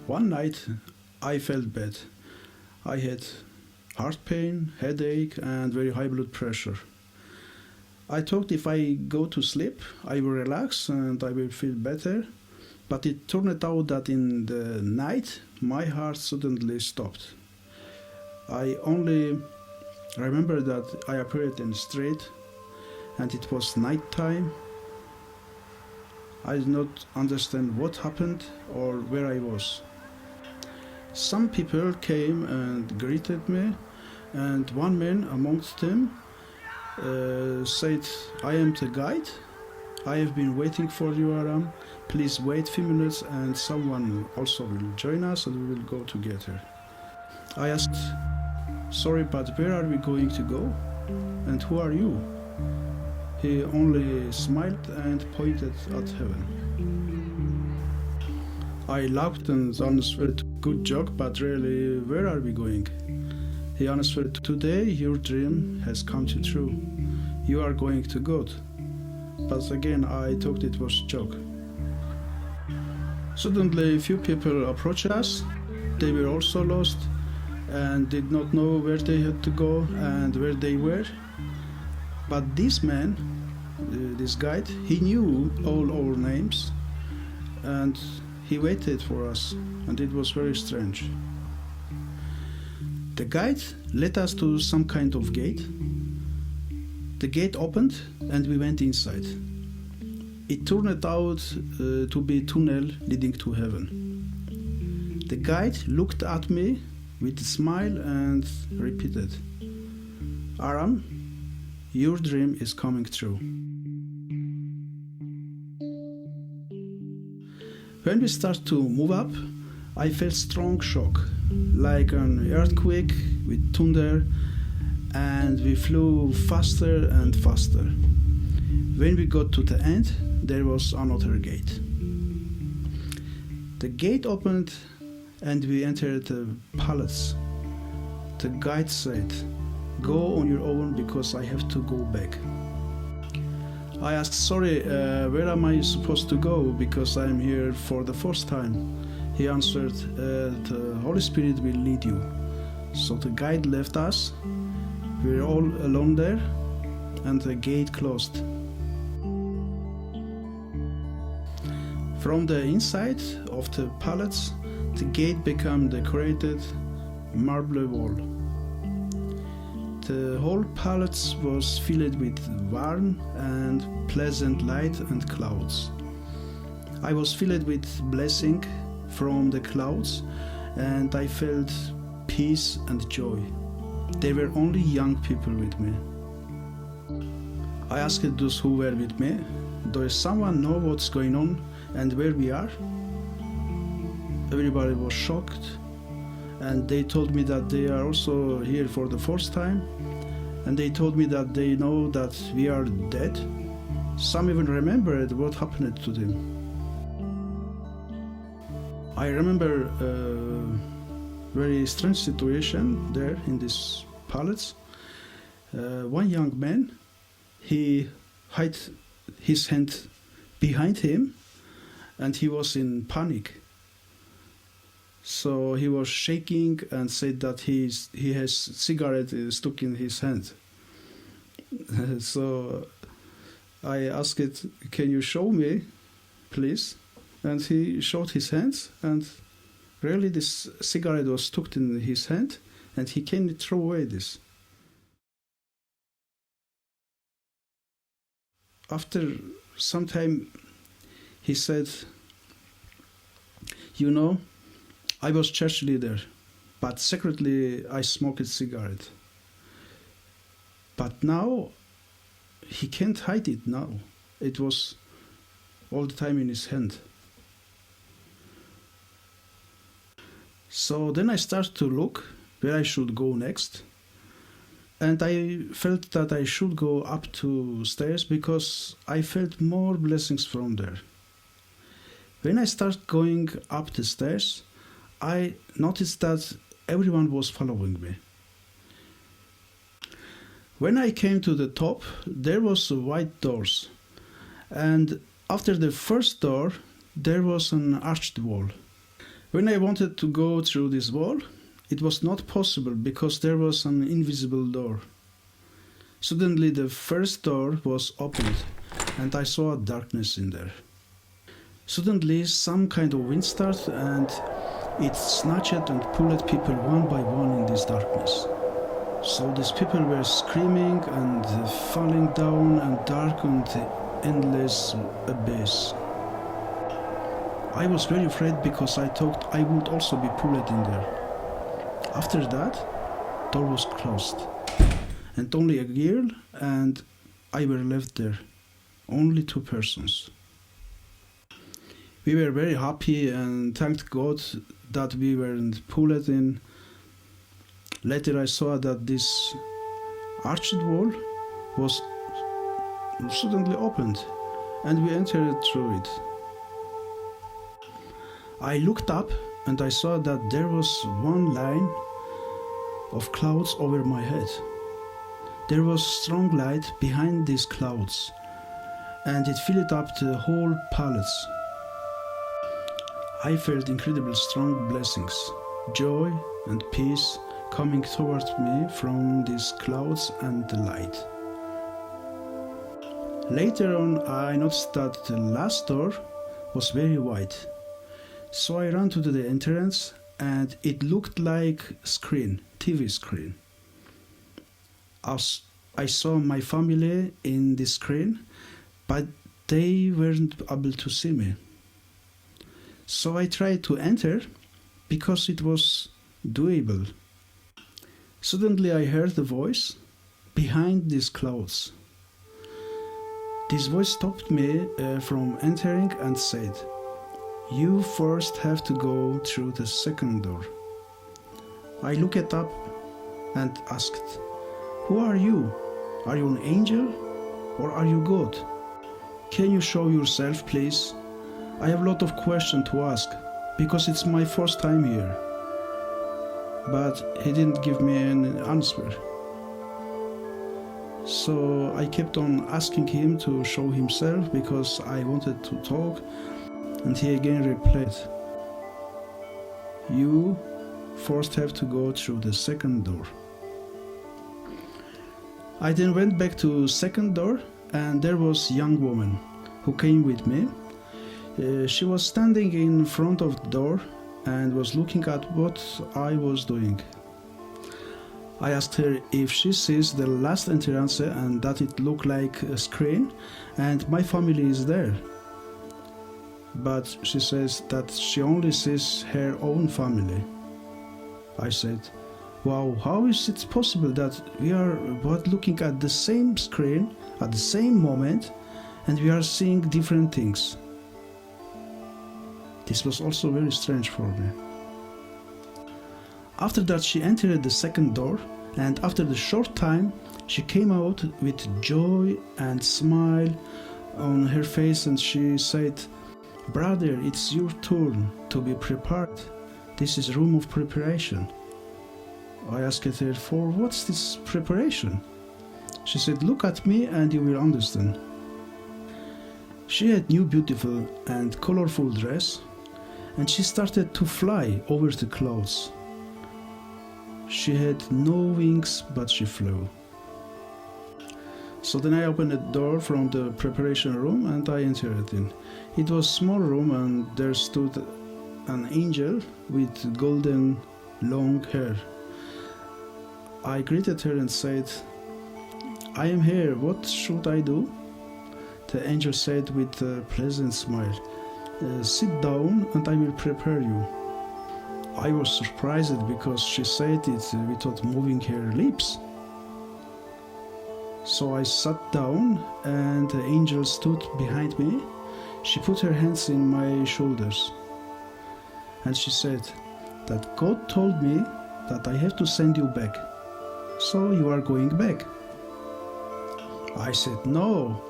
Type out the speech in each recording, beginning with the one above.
One night I felt bad. I had heart pain, headache, and very high blood pressure. I thought if I go to sleep, I will relax and I will feel better. But it turned out that in the night, my heart suddenly stopped. I only remember that I appeared in the street and it was night time. I did not understand what happened or where I was. Some people came and greeted me, and one man amongst them said, "I am the guide. I have been waiting for you, Aram. Please wait a few minutes and someone also will join us and we will go together." I asked, "Sorry, but where are we going to go? And who are you?" He only smiled and pointed at heaven. I laughed and answered, "Good joke, but really, where are we going?" He answered, "Today your dream has come true. You are going to God." But again, I thought it was a joke. Suddenly, a few people approached us. They were also lost and did not know where they had to go and where they were. But this man, this guide, he knew all our names and he waited for us, and it was very strange. The guide led us to some kind of gate. The gate opened and we went inside. It turned out to be a tunnel leading to heaven. The guide looked at me with a smile and repeated, "Aram, your dream is coming true." When we start to move up, I felt strong shock, like an earthquake with thunder, and we flew faster and faster. When we got to the end, there was another gate. The gate opened and we entered the palace. The guide said, "Go on your own because I have to go back." I asked, "Sorry, where am I supposed to go? Because I am here for the first time." He answered, "The Holy Spirit will lead you." So the guide left us. We were all alone there, and the gate closed. From the inside of the palace, the gate became decorated marble wall. The whole palace was filled with warm and pleasant light and clouds. I was filled with blessing from the clouds, and I felt peace and joy. There were only young people with me. I asked those who were with me, "Does someone know what's going on and where we are?" Everybody was shocked, and they told me that they are also here for the first time, and they told me that they know that we are dead. Some even remembered what happened to them. I remember a very strange situation there in this palace. One young man, he hid his hand behind him and he was in panic. So he was shaking and said that he has cigarette stuck in his hand. So I asked, "Can you show me, please?" And he showed his hands, and really this cigarette was stuck in his hand, and he can't throw away this. After some time, he said, "You know, I was church leader, but secretly I smoked a cigarette. But now he can't hide it now. It was all the time in his hand." So then I started to look where I should go next. And I felt that I should go up to stairs because I felt more blessings from there. When I started going up the stairs, I noticed that everyone was following me. When I came to the top, there was white doors. And after the first door, there was an arched wall. When I wanted to go through this wall, it was not possible because there was an invisible door. Suddenly the first door was opened and I saw darkness in there. Suddenly some kind of wind started and it snatched and pulled people one by one in this darkness. So these people were screaming and falling down and dark and endless abyss. I was very afraid because I thought I would also be pulled in there. After that, door was closed, and only a girl and I were left there, only 2 persons. We were very happy and thanked God that we weren't pulled in. Later I saw that this arched wall was suddenly opened and we entered through it. I looked up and I saw that there was one line of clouds over my head. There was strong light behind these clouds and it filled up the whole palace. I felt incredible strong blessings, joy and peace coming towards me from these clouds and the light. Later on I noticed that the last door was very wide. So I ran to the entrance and it looked like screen, TV screen. I saw my family in the screen, but they weren't able to see me. So I tried to enter because it was doable. Suddenly I heard a voice behind these clouds. This voice stopped me from entering and said, "You first have to go through the second door." I looked up and asked, "Who are you? Are you an angel or are you God? Can you show yourself, please? I have a lot of questions to ask because it's my first time here." But he didn't give me an answer. So I kept on asking him to show himself because I wanted to talk. And he again replied, "You first have to go through the second door." I then went back to second door and there was a young woman who came with me. She was standing in front of the door and was looking at what I was doing. I asked her if she sees the last entrance and that it looked like a screen and my family is there. But she says that she only sees her own family. I said, "Wow, how is it possible that we are both looking at the same screen at the same moment and we are seeing different things?" This was also very strange for me. After that she entered the second door and after the short time she came out with joy and smile on her face and she said, "Brother, it's your turn to be prepared. This is room of preparation." I asked her, "For what's this preparation?" She said, "Look at me and you will understand." She had new beautiful and colorful dress and she started to fly over the clouds. She had no wings but she flew. So then I opened the door from the preparation room and I entered in. It was a small room and there stood an angel with golden long hair. I greeted her and said, "I am here, what should I do?" The angel said with a pleasant smile, "Sit down and I will prepare you." I was surprised because she said it without moving her lips. So I sat down and the angel stood behind me. She put her hands in my shoulders and she said that God told me that I have to send you back. So you are going back. I said, "No,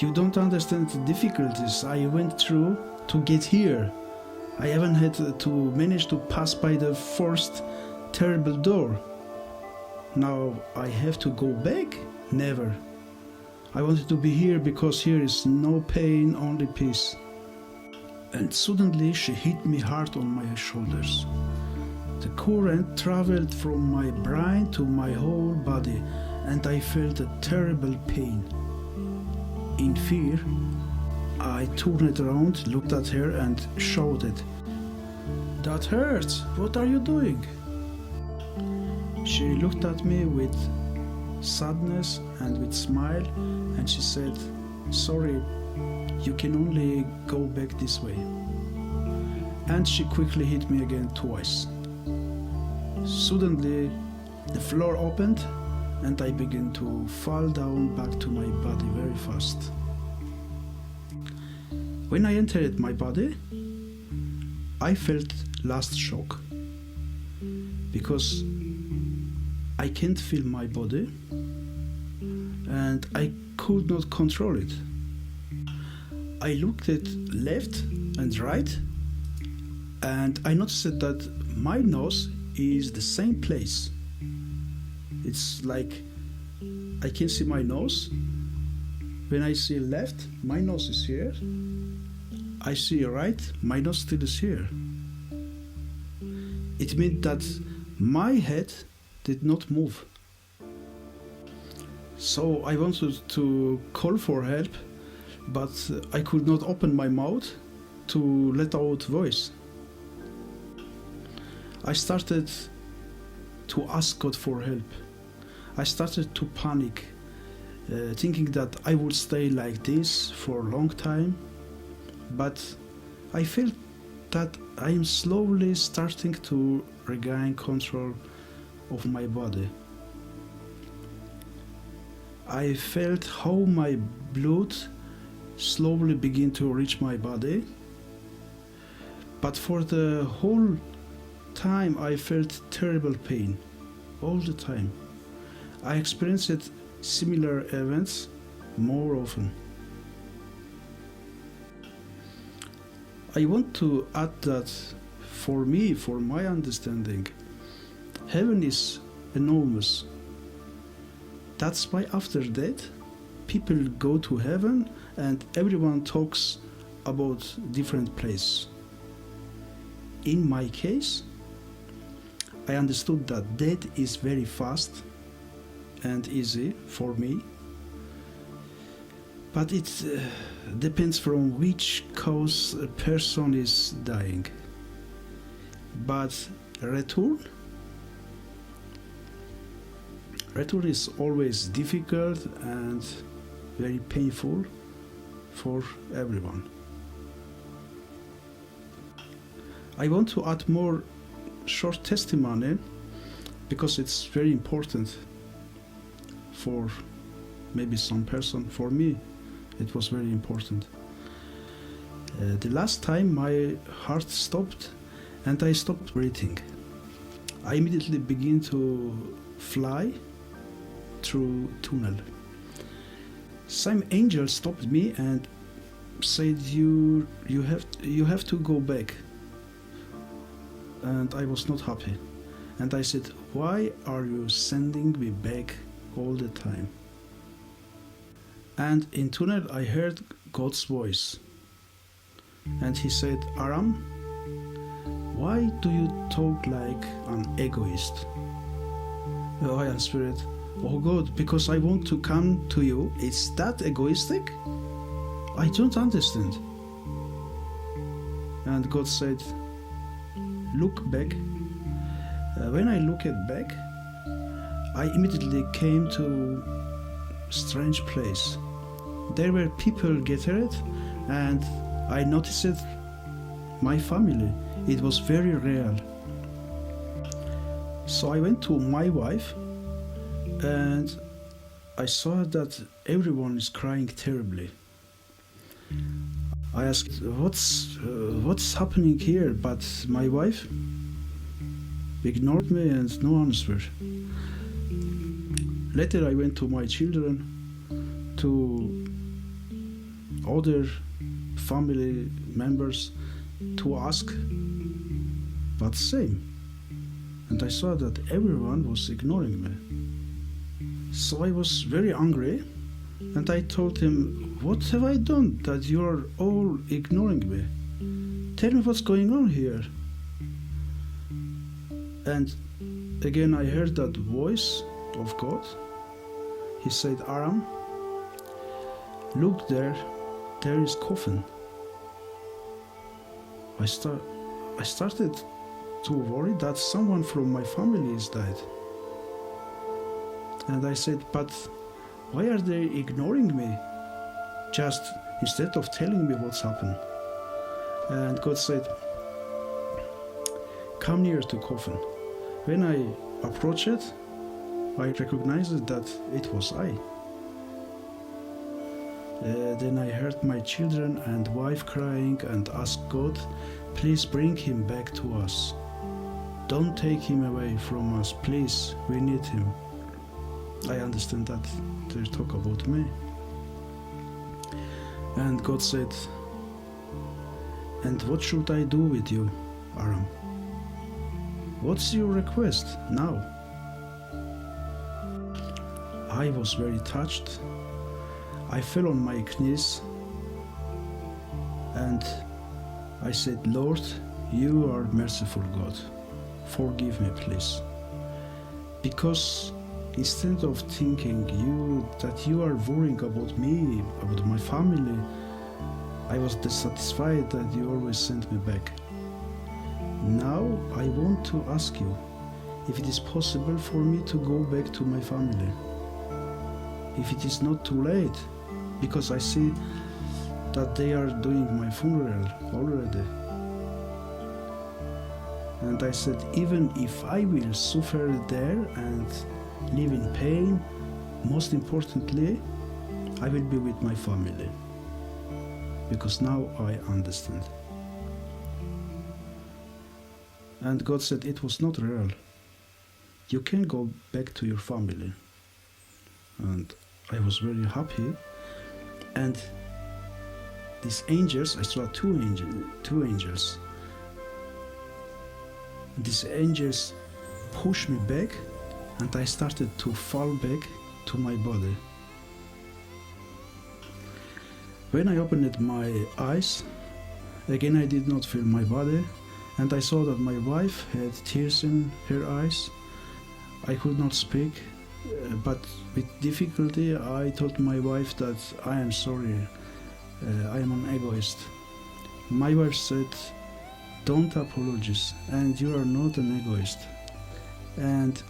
you don't understand the difficulties I went through to get here. I haven't had to manage to pass by the first terrible door. Now I have to go back? Never. I wanted to be here because here is no pain, only peace." and suddenly she hit me hard on my shoulders. The current traveled from my brain to my whole body, and I felt a terrible pain. In fear, I turned around, looked at her and shouted, "That hurts! What are you doing?" She looked at me with sadness and with smile, and she said, "Sorry, you can only go back this way." And she quickly hit me again twice. Suddenly, the floor opened and I began to fall down back to my body very fast. When I entered my body, I felt last shock because I can't feel my body and I could not control it. I looked at left and right and I noticed that my nose is the same place. It's like I can see my nose. When I see left, my nose is here. I see right, my nose still is here. It meant that my head did not move. So I wanted to call for help, but I could not open my mouth to let out voice. I started to ask God for help. I started to panic, thinking that I would stay like this for a long time, but I felt that I am slowly starting to regain control of my body. I felt how my blood slowly began to reach my body, but for the whole time I felt terrible pain, all the time. I experienced similar events more often. I want to add that for me, for my understanding, heaven is enormous. That's why after death, people go to heaven and everyone talks about different place. In my case, I understood that death is very fast and easy for me, but it depends from which cause a person is dying. But return is always difficult and very painful for everyone. I want to add more short testimony because it's very important for maybe some person. For me, it was very important. The last time my heart stopped and I stopped breathing. I immediately began to fly through tunnel. Some angel stopped me and said, you have to go back. And I was not happy. And I said, why are you sending me back all the time? And in tunnel I heard God's voice. And he said, Aram, why do you talk like an egoist? I answered, oh God, because I want to come to you. It's that egoistic? I don't understand. And God said, look back. When I looked back, I immediately came to a strange place. There were people gathered and I noticed my family. It was very real. So I went to my wife and I saw that everyone is crying terribly. I asked, what's happening here? But my wife ignored me and no answer. Later I went to my children, to other family members to ask, but same. And I saw that everyone was ignoring me. So I was very angry and I told him, what have I done that you are all ignoring me? tell me what's going on here. And again I heard that voice of God. He said, Aram, look there is coffin. I started to worry that someone from my family is dead. And I said, but why are they ignoring me? Just instead of telling me what's happened. And God said, come near to coffin. When I approached it, I recognized that it was I. Then I heard my children and wife crying and asked God, please bring him back to us. Don't take him away from us, please, we need him. I understand that they talk about me. And God said, and what should I do with you, Aram? What's your request now? I was very touched. I fell on my knees and I said, Lord, you are merciful God. Forgive me, please. Because instead of thinking that you are worrying about me, about my family, I was dissatisfied that you always sent me back. Now I want to ask you if it is possible for me to go back to my family. If it is not too late, because I see that they are doing my funeral already. And I said, even if I will suffer there and live in pain, most importantly, I will be with my family. Because now I understand. And God said, it was not real. You can go back to your family. And I was very happy. And these angels, I saw two angels. These angels pushed me back and I started to fall back to my body. When I opened my eyes, again I did not feel my body, and I saw that my wife had tears in her eyes. I could not speak, but with difficulty I told my wife that I am sorry, I am an egoist. My wife said, don't apologize, and you are not an egoist. And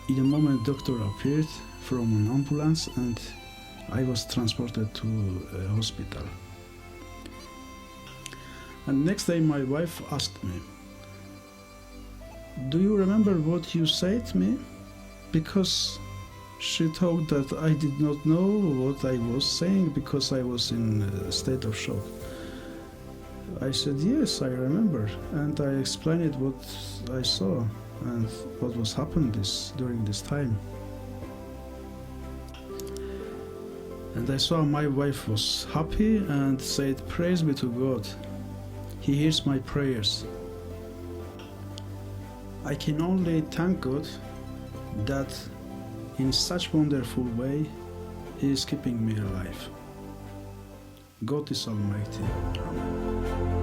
in a moment doctor appeared from an ambulance and I was transported to a hospital. And next day my wife asked me, do you remember what you said to me? Because she thought that I did not know what I was saying because I was in a state of shock. I said, yes, I remember, and I explained what I saw and what was happening during this time. And I saw my wife was happy and said, praise be to God, He hears my prayers. I can only thank God that in such wonderful way He is keeping me alive. God is Almighty. Amen.